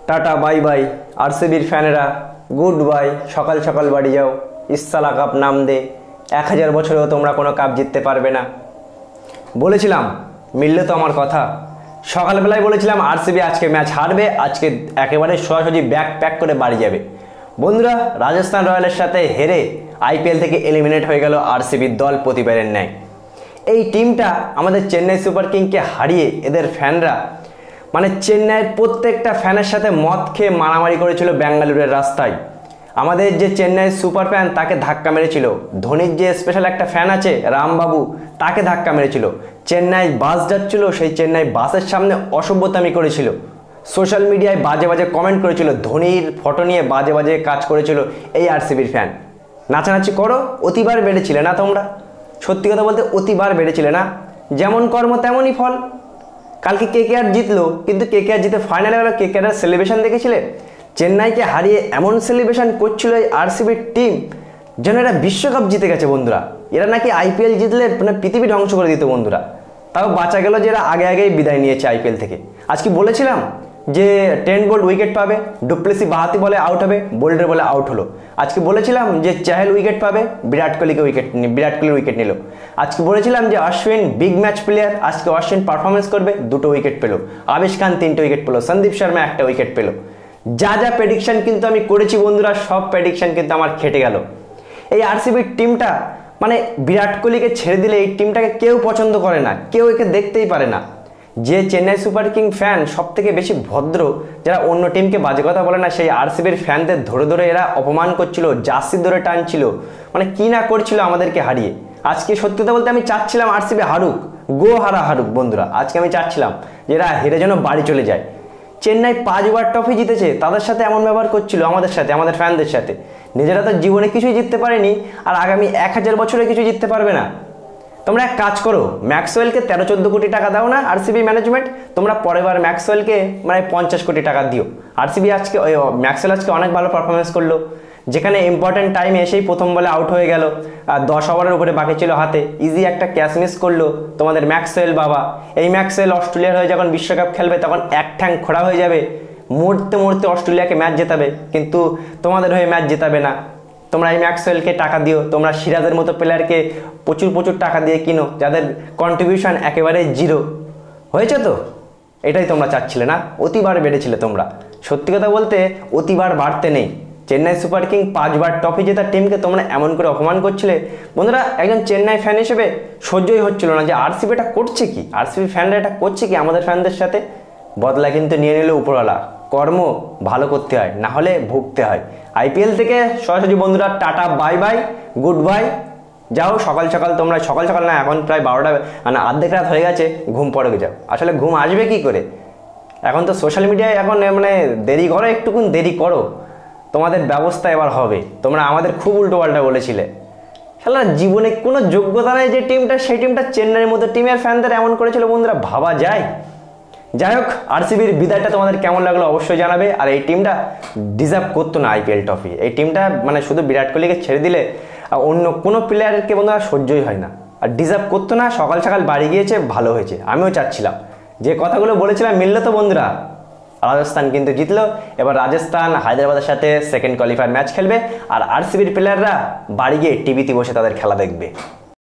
Tata bye bye আরসিবির ফ্যানেরা, good bye. সকাল সকাল বাড়ি যাও, ইসালা কাপ নাম দে। 1000 বছরেও তোমরা কোনো কাপ জিততে পারবে না। বলেছিলাম, মিললে তো আমার কথা। সকালবেলায় বলেছিলাম আরসিবি আজকে ম্যাচ হারবে, আজকে একেবারে সোজাসুজি ব্যাগ প্যাক করে বাড়ি যাবে। বন্ধুরা, রাজস্থান রয়্যালের সাথে হেরে আইপিএল থেকে এলিমিনেট হয়ে গেল আরসিবির দল প্রতিবারের ন্যায়। এই টিমটা আমাদের চেন্নাই সুপার কিংকে হারিয়ে এদের ফ্যানরা চেন্নাইয়ের প্রত্যেকটা ফ্যানের সাথে মদ খেয়ে মারামারি করেছিল বেঙ্গালুরের রাস্তায়। আমাদের যে চেন্নাই সুপার ফ্যান তাকে ধাক্কা মেরেছিল, ধোনির যে স্পেশাল একটা ফ্যান আছে রামবাবু তাকে ধাক্কা মেরেছিল। চেন্নাই বাস যাচ্ছিল, সেই চেন্নাই বাসের সামনে অসভ্যতামি করেছিল, সোশ্যাল মিডিয়ায় বাজে বাজে কমেন্ট করেছিল, ধোনির ফটো নিয়ে বাজে বাজে কাজ করেছিল এই আরসিবির ফ্যান। নাচানাচি করো, অতিবার বেড়েছিলে না তোমরা? সত্যি কথা বলতে অতিবার বেড়েছিলে না? যেমন কর্ম তেমনই ফল। কালকে কেকেআর জিতলো, কিন্তু কেকেআর জিতে ফাইনালে গেল, কেকেআরের সেলিব্রেশন দেখেছিলে? চেন্নাইকে হারিয়ে এমন সেলিব্রেশন করছিল এই আরসিবির টিম যেন এরা বিশ্বকাপ জিতে গেছে। বন্ধুরা, এরা নাকি আইপিএল জিতলে পৃথিবী ধ্বংস করে দিত। বন্ধুরা, তাও বাঁচা গেল যে এরা আগেই বিদায় নিয়েছে আইপিএল থেকে। আজকে বলেছিলাম যে ট্রেন্ট বোল্ট উইকেট পাবে, ডুপ্লেসি বাহাতি বলে আউট হবে, বোল্টের বলে আউট হলো। আজকে বলেছিলাম যে চাহেল উইকেট পাবে, বিরাট কোহলির উইকেট নিল। আজকে বলেছিলাম যে অশ্বিন বিগ ম্যাচ প্লেয়ার, আজকে অশ্বিন পারফরমেন্স করবে, 2টো উইকেট পেল। আবেশ খান 3টে উইকেট পেল, সন্দীপ শর্মা 1টা উইকেট পেল। যা যা প্রেডিকশন কিন্তু আমি করেছি বন্ধুরা, সব প্রেডিকশন কিন্তু আমার খেটে গেল। এই আরসিবির টিমটা বিরাট কোহলিকে ছেড়ে দিলে এই টিমটাকে কেউ পছন্দ করে না, কেউ একে দেখতেই পারে না। যে চেন্নাই সুপার কিং ফ্যান সব থেকে বেশি ভদ্র, যারা অন্য টিমকে বাজে কথা বলে না, সেই আরসিবির ফ্যানদের ধরে ধরে এরা অপমান করছিল, জার্সি ধরে টানছিল, কি না করছিল আমাদেরকে হারিয়ে। আজকে সত্যি কথা বলতে আমি চাচ্ছিলাম আরসিবি হারুক, হারুক বন্ধুরা। আজকে আমি চাচ্ছিলাম যে এরা হেরে যেন বাড়ি চলে যায়। চেন্নাই 5বার ট্রফি জিতেছে, তাদের সাথে এমন ব্যবহার করছিল আমাদের সাথে, আমাদের ফ্যানদের সাথে। নিজেরা তো জীবনে কিছুই জিততে পারেনি, আর আগামী 1000 বছরে কিছু জিততে পারবে না। তোমরা এক কাজ করো, ম্যাক্সওয়েলকে 13-14 কোটি টাকা দাও না আরসিবি ম্যানেজমেন্ট, তোমরা পরের বার ম্যাক্সওয়েলকে 50 কোটি টাকা দিও। আরসিবি ম্যাক্সওয়েল আজকে অনেক ভালো পারফরমেন্স করলো, যেখানে ইম্পর্টেন্ট টাইমে এসেই প্রথম বলে আউট হয়ে গেল, আর 10 ওভারের উপরে বাকি ছিল হাতে, ইজি একটা ক্যাচ মিস করলো তোমাদের ম্যাক্সওয়েল বাবা। এই ম্যাক্সওয়েল অস্ট্রেলিয়ার হয়ে যখন বিশ্বকাপ খেলবে তখন এক ঠ্যাং খোড়া হয়ে যাবে, মরতে অস্ট্রেলিয়াকে ম্যাচ জেতাবে, কিন্তু তোমাদের হয়ে ম্যাচ জেতাবে না। তোমরা এই ম্যাক্সওয়েলকে টাকা দিও, তোমরা সিরাজের মতো প্লেয়ারকে প্রচুর টাকা দিয়ে কিনো, যাদের কন্ট্রিবিউশন একেবারে 0 হয়েছে। তো এটাই তোমরা চাচ্ছিলে না? অতিবার বেড়েছিলে তোমরা। সত্যি কথা বলতে অতিবার বাড়তে নেই। চেন্নাই সুপার কিং 5বার ট্রফি জেতার টিমকে তোমরা এমন করে অপমান করছিলে বন্ধুরা। একজন চেন্নাই ফ্যান হিসেবে সহ্যই হচ্ছিল না যে আরসিবি এটা করছে কি, আরসিবি ফ্যানরা এটা করছে কি আমাদের ফ্যানদের সাথে। বদলা কিন্তু নিয়ে নিল উপরওয়ালা, কর্ম ভালো করতে হয়, না হলে ভুগতে হয়। আইপিএল থেকে সরাসরি বন্ধুরা tata bye by, good bye. যাও সকাল সকাল তোমরা, সকাল না, এখন প্রায় 12টা অর্ধেক রাত হয়ে গেছে, ঘুম পড়ে যাও। আসলে ঘুম আসবে কি করে? এখন তো সোশ্যাল মিডিয়ায় এখন দেরি করো, একটুকুন দেরি করো, তোমাদের ব্যবস্থা এবার হবে। তোমরা আমাদের খুব উল্টোপাল্টা বলেছিলে। শালা জীবনে কোনো যোগ্যতা নেই যে টিমটা, সেই টিমটা চেন্নাইয়ের মতো টিমের ফ্যানদের এমন করেছিল বন্ধুরা, ভাবা যায়? যাই হোক, আরসিবির বিদায়টা তোমাদের কেমন লাগলো অবশ্যই জানাবে। আর এই টিমটা ডিজার্ভ করতো না আইপিএল ট্রফি। এই টিমটা শুধু বিরাট কোহলিকে ছেড়ে দিলে অন্য কোনো প্লেয়ারকে বন্ধুরা সহ্যই হয় না, আর ডিজার্ভ করতো না। সকাল বাড়ি গিয়েছে, ভালো হয়েছে। আমিও চাচ্ছিলাম, যে কথাগুলো বলেছিলাম মিললো তো বন্ধুরা। রাজস্থান কিন্তু জিতলো। এবার রাজস্থান হায়দ্রাবাদের সাথে সেকেন্ড কোয়ালিফায়ার ম্যাচ খেলবে, আর আরসিবির প্লেয়াররা বাড়ি গিয়ে টিভিতে বসে তাদের খেলা দেখবে।